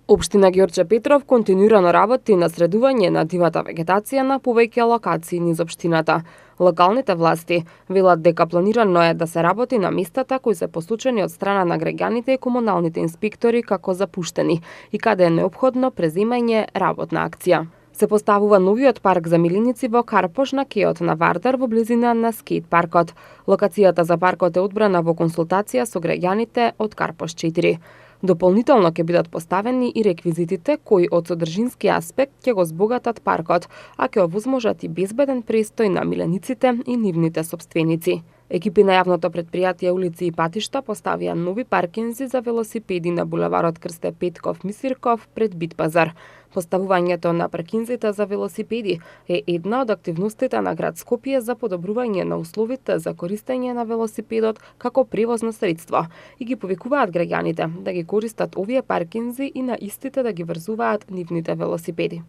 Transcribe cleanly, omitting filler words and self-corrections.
Општина Ѓорче Петров континуирано работи на средување на дивата вегетација на повеќе локации низ општината. Локалните власти велат дека планирано е да се работи на местата кои се посочени од страна на граѓаните и комуналните инспектори како запуштени и каде е неопходно преземање работна акција. Се поставува новиот парк за милиници во Карпош на кеот на Вардар во близина на скејт паркот. Локацијата за паркот е одбрана во консултација со граѓаните од Карпош 4. Дополнително ќе бидат поставени и реквизитите кои од содржински аспект ќе го збогатат паркот, а ќе овозможат и безбеден престој на милениците и нивните сопственици. Екипи на јавното претпријатие Улици и патишта поставија нови паркинзи за велосипеди на булеварот Крсте Петков Мисирков пред Битпазар. Поставувањето на паркинзите за велосипеди е една од активностите на град Скопје за подобрување на условите за користење на велосипедот како превозно средство и ги повикуваат граѓаните да ги користат овие паркинзи и на истите да ги врзуваат нивните велосипеди.